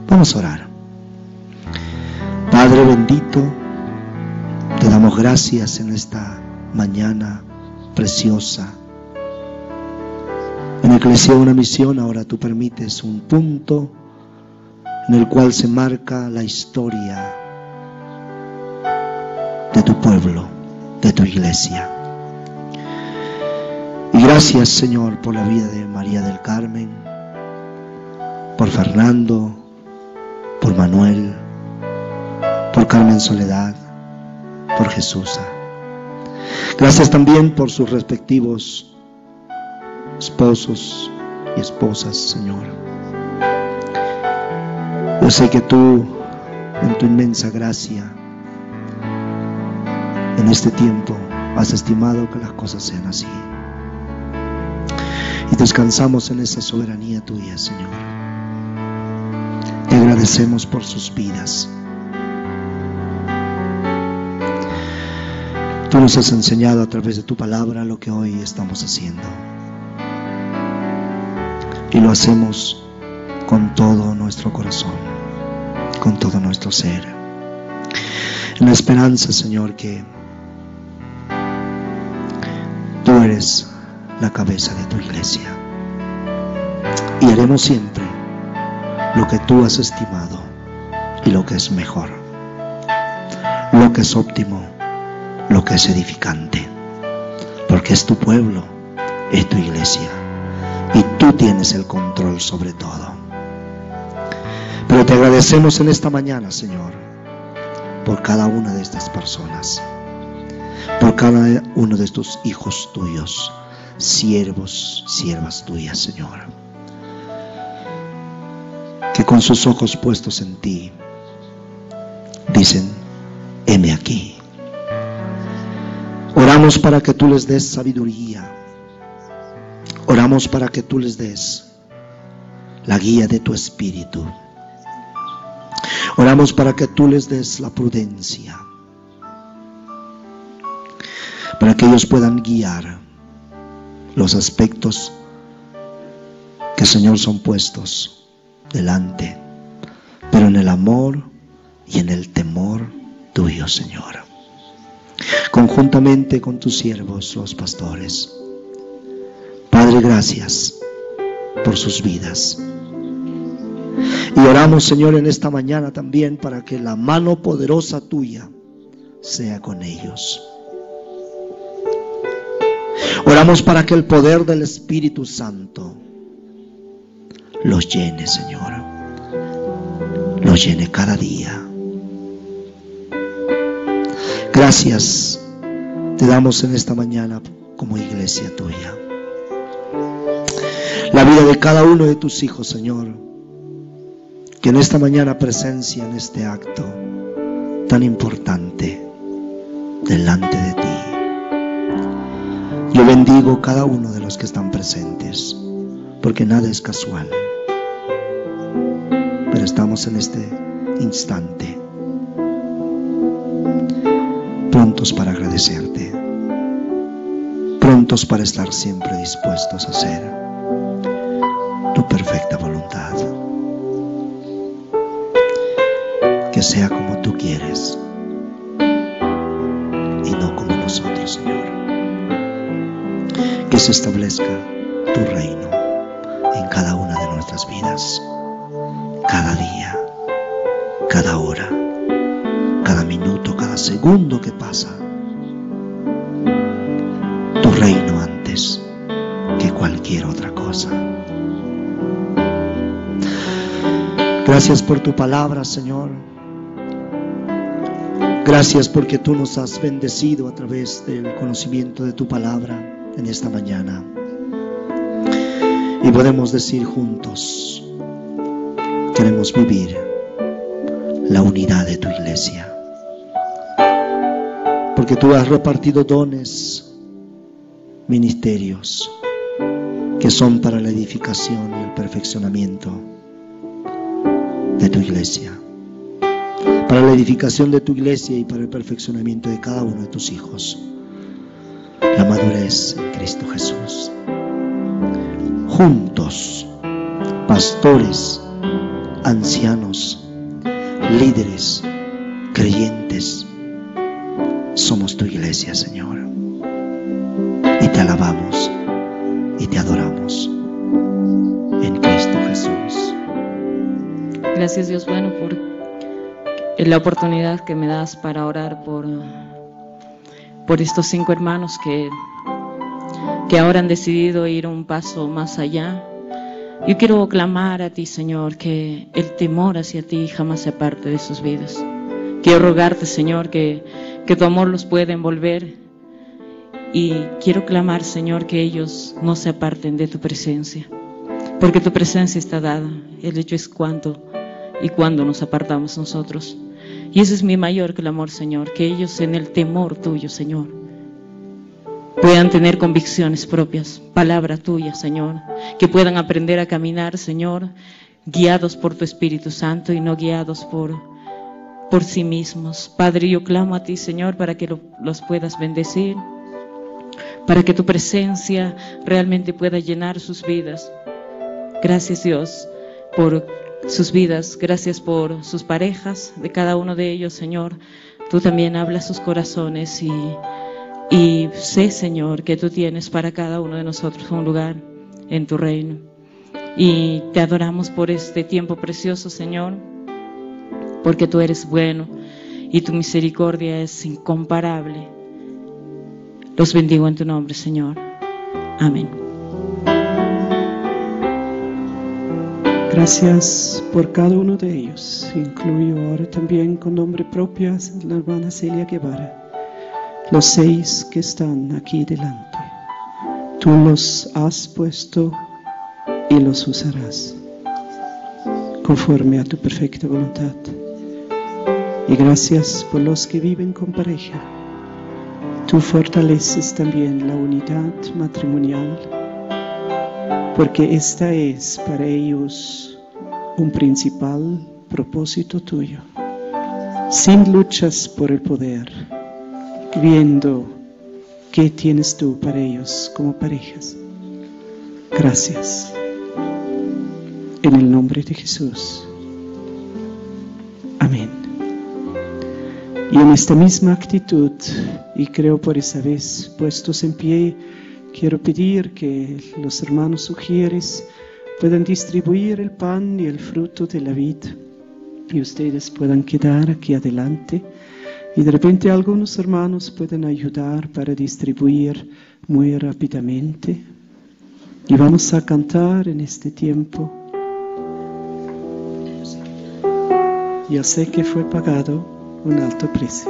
Vamos a orar. Padre bendito, te damos gracias en esta mañana preciosa. En Eclesía una misión, ahora tú permites un punto en el cual se marca la historia de tu pueblo, de tu iglesia. Y gracias, Señor, por la vida de María del Carmen, por Fernando, por Manuel, por Carmen Soledad, por Jesús. Gracias también por sus respectivos esposos y esposas, Señor. Yo sé que tú, en tu inmensa gracia, en este tiempo has estimado que las cosas sean así. Y descansamos en esa soberanía tuya, Señor. Te agradecemos por sus vidas. Tú nos has enseñado a través de tu palabra lo que hoy estamos haciendo. Y lo hacemos con todo nuestro corazón, con todo nuestro ser. En la esperanza, Señor, que tú eres la cabeza de tu iglesia. Y haremos siempre lo que tú has estimado y lo que es mejor, lo que es óptimo, lo que es edificante, porque es tu pueblo, es tu iglesia, y tú tienes el control sobre todo. Pero te agradecemos en esta mañana, Señor, por cada una de estas personas, por cada uno de estos hijos tuyos, siervos, siervas tuyas, Señor, que con sus ojos puestos en ti dicen: heme aquí. Oramos para que tú les des sabiduría. Oramos para que tú les des la guía de tu espíritu. Oramos para que tú les des la prudencia, para que ellos puedan guiar los aspectos que, Señor, son puestos delante, pero en el amor y en el temor tuyo, Señor, conjuntamente con tus siervos, los pastores. Padre, gracias por sus vidas. Y oramos, Señor, en esta mañana también para que la mano poderosa tuya sea con ellos. Oramos para que el poder del Espíritu Santo los llene, Señor. Los llene cada día. Que Gracias te damos en esta mañana como iglesia tuya. La vida de cada uno de tus hijos, Señor, que en esta mañana presencian este acto tan importante delante de ti. Yo bendigo cada uno de los que están presentes, porque nada es casual. Pero estamos en este instante prontos para agradecerte, prontos para estar siempre dispuestos a hacer tu perfecta voluntad. Que sea como tú quieres y no como nosotros, Señor. Que se establezca tu reino en cada una de nuestras vidas, cada día, cada hora, cada minuto, cada segundo que pasa. Tu reino antes que cualquier otra cosa. Gracias por tu palabra, Señor. Gracias porque tú nos has bendecido a través del conocimiento de tu palabra en esta mañana. Y podemos decir juntos, queremos vivir la unidad de tu iglesia. Porque tú has repartido dones, ministerios, que son para la edificación y el perfeccionamiento de tu iglesia. Para la edificación de tu iglesia y para el perfeccionamiento de cada uno de tus hijos. La madurez en Cristo Jesús. Juntos, pastores, ancianos, líderes, creyentes, somos tu iglesia, Señor. Y te alabamos y te adoramos en Cristo Jesús. Gracias, Dios bueno, por la oportunidad que me das para orar por estos 5 hermanos que ahora han decidido ir un paso más allá. Yo quiero clamar a ti, Señor, que el temor hacia ti jamás se aparte de sus vidas. Quiero rogarte, Señor, que tu amor los pueda envolver, y quiero clamar, Señor, que ellos no se aparten de tu presencia, porque tu presencia está dada. El hecho es cuánto y cuándo nos apartamos nosotros. Y ese es mi mayor clamor, Señor, que ellos en el temor tuyo, Señor, puedan tener convicciones propias, palabra tuya, Señor, que puedan aprender a caminar, Señor, guiados por tu Espíritu Santo y no guiados por sí mismos. Padre, yo clamo a ti, Señor, para que los puedas bendecir, para que tu presencia realmente pueda llenar sus vidas. Gracias, Dios, por sus vidas, gracias por sus parejas, de cada uno de ellos, Señor. Tú también hablas sus corazones y sé, Señor, que tú tienes para cada uno de nosotros un lugar en tu reino. Y te adoramos por este tiempo precioso, Señor, porque tú eres bueno y tu misericordia es incomparable. Los bendigo en tu nombre, Señor. Amén. Gracias por cada uno de ellos. Incluyo ahora también con nombre propio a la hermana Celia Guevara, los 6 que están aquí delante. Tú los has puesto y los usarás conforme a tu perfecta voluntad. Y gracias por los que viven con pareja. Tú fortaleces también la unidad matrimonial, porque esta es para ellos un principal propósito tuyo. Sin luchas por el poder, viendo qué tienes tú para ellos como parejas. Gracias. En el nombre de Jesús. Amén. Y en esta misma actitud, y creo por esa vez puestos en pie, quiero pedir que los hermanos sugieres puedan distribuir el pan y el fruto de la vid, y ustedes puedan quedar aquí adelante, y de repente algunos hermanos pueden ayudar para distribuir muy rápidamente. Y vamos a cantar en este tiempo. Yo sé que fue pagado un alto precio.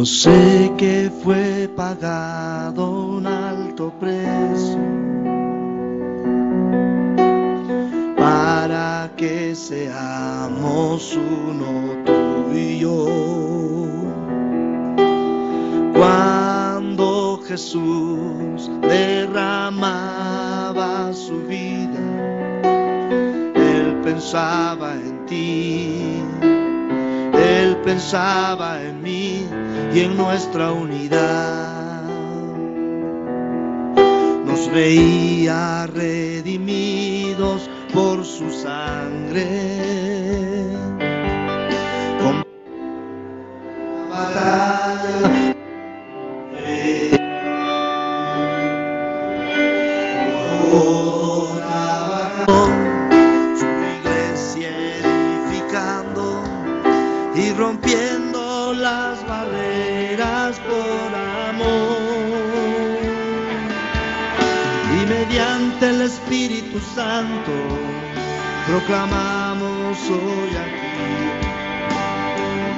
sé que fue pagado un alto precio para que seamos uno tú y yo. Cuando Jesús derramaba su vida, Él pensaba en ti, Él pensaba en mí y en nuestra unidad. Nos veía redimidos por su sangre. Con batalla su iglesia edificando y rompiendo las barreras por amor, y mediante el Espíritu Santo proclamamos hoy aquí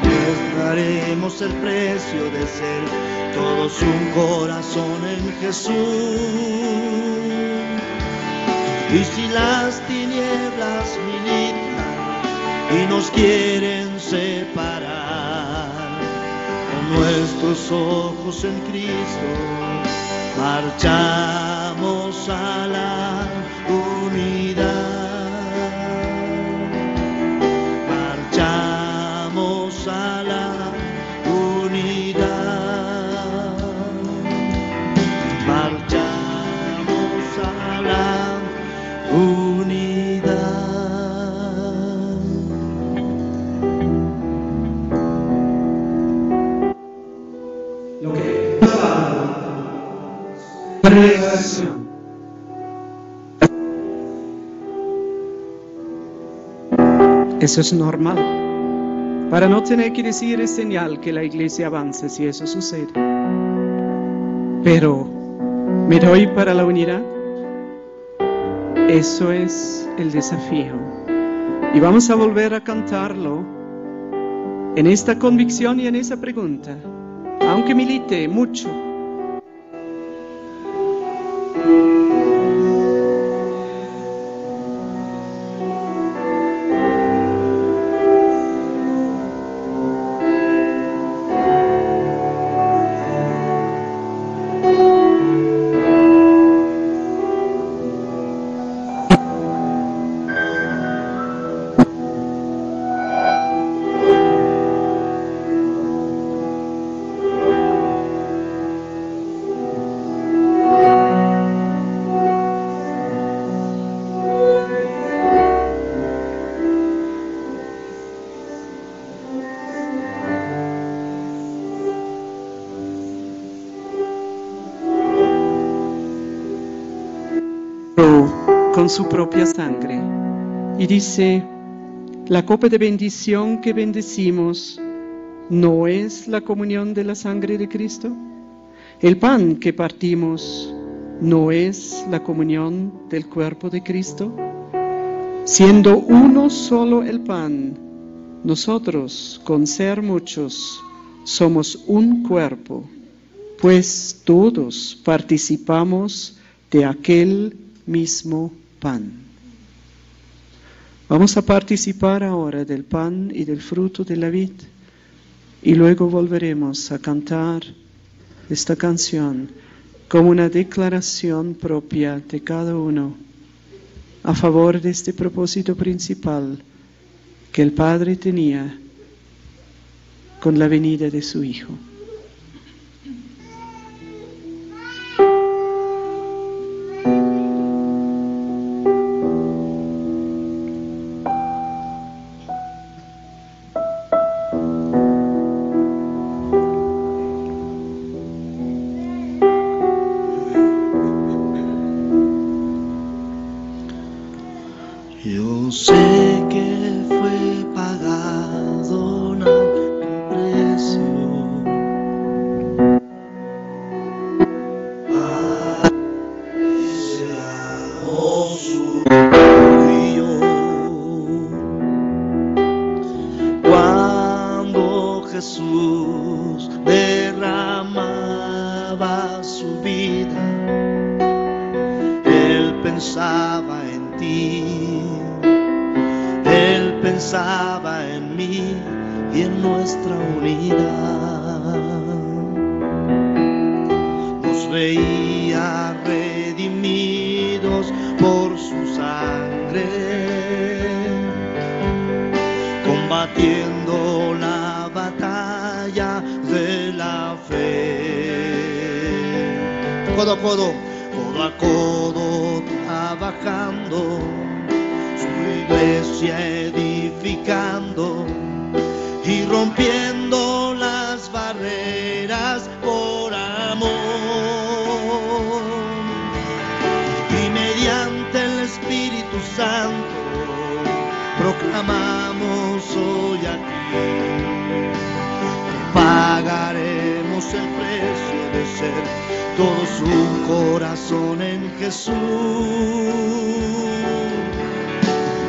que pagaremos el precio de ser todos un corazón en Jesús. Y si las tinieblas militan y nos quieren separar, con nuestros ojos en Cristo marchamos a la unidad. Marchamos a la unidad. Marchamos a la unidad. Lo que predicación. Eso es normal. Para no tener que decir es señal que la iglesia avance si eso sucede. Pero me doy para la unidad. Eso es el desafío. Y vamos a volver a cantarlo en esta convicción y en esa pregunta, aunque milite mucho. Con su propia sangre. Y dice, la copa de bendición que bendecimos no es la comunión de la sangre de Cristo. El pan que partimos no es la comunión del cuerpo de Cristo. Siendo uno solo el pan, nosotros, con ser muchos, somos un cuerpo, pues todos participamos de aquel mismo pan. Vamos a participar ahora del pan y del fruto de la vid y luego volveremos a cantar esta canción como una declaración propia de cada uno a favor de este propósito principal que el Padre tenía con la venida de su Hijo. Yo sé que fue pagado un alto precio para que seamos uno y yo. Cuando Jesús pensaba en ti, Él pensaba en mí y en nuestra unidad. Nos veía redimidos por su sangre, combatiendo la batalla de la fe. Codo a codo, codo a codo, trabajando, su iglesia edificando y rompiendo las barreras por amor. Y mediante el Espíritu Santo proclamamos hoy aquí, pagaremos el precio de ser todos un corazón en Jesús.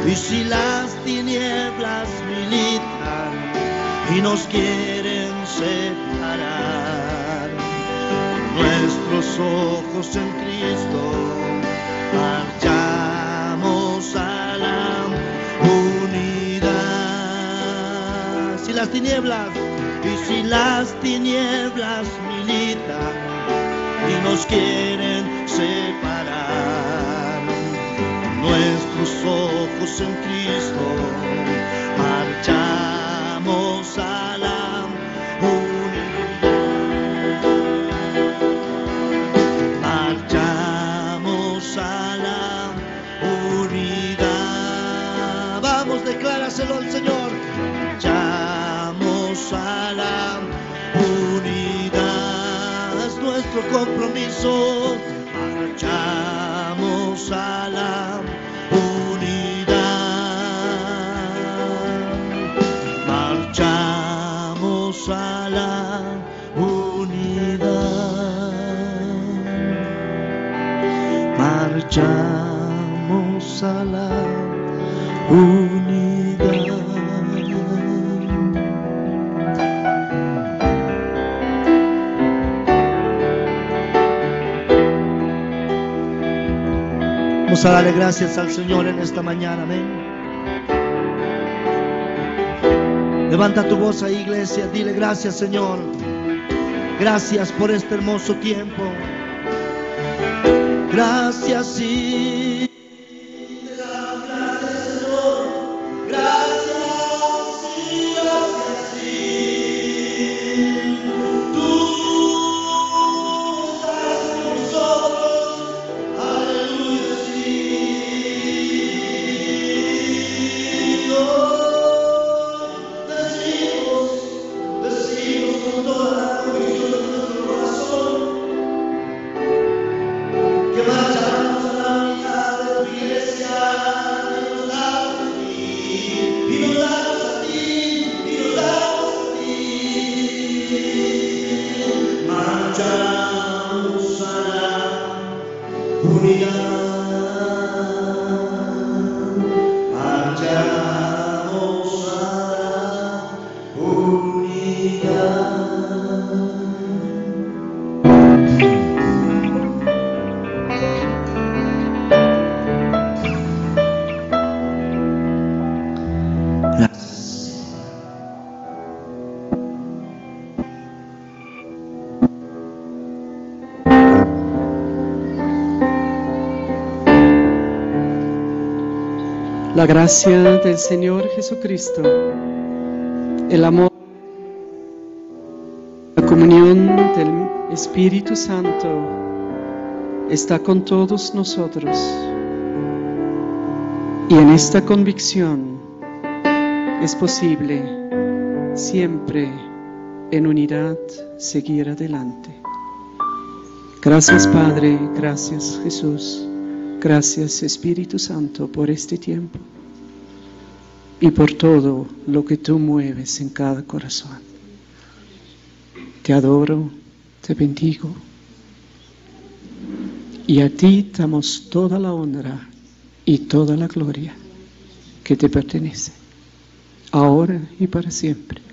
Y si las tinieblas militan y nos quieren separar, nuestros ojos en Cristo marchamos a la unidad. Si las tinieblas, y si las tinieblas militan y nos quieren separar, nuestros ojos en Cristo marchamos a la unidad. Marchamos a la unidad. Vamos, decláraselo al Señor. Marchamos a la unidad. Es nuestro compromiso. Marchamos a la unidad. Marchamos a la unidad. Marchamos a la unidad. Vamos a darle gracias al Señor en esta mañana, amén. Levanta tu voz ahí, iglesia, dile gracias, Señor. Gracias por este hermoso tiempo. Gracias, sí. La gracia del Señor Jesucristo, el amor, la comunión del Espíritu Santo está con todos nosotros. Y en esta convicción es posible siempre en unidad seguir adelante. Gracias, Padre, gracias, Jesús. Gracias, Espíritu Santo, por este tiempo y por todo lo que tú mueves en cada corazón. Te adoro, te bendigo y a ti damos toda la honra y toda la gloria que te pertenece, ahora y para siempre.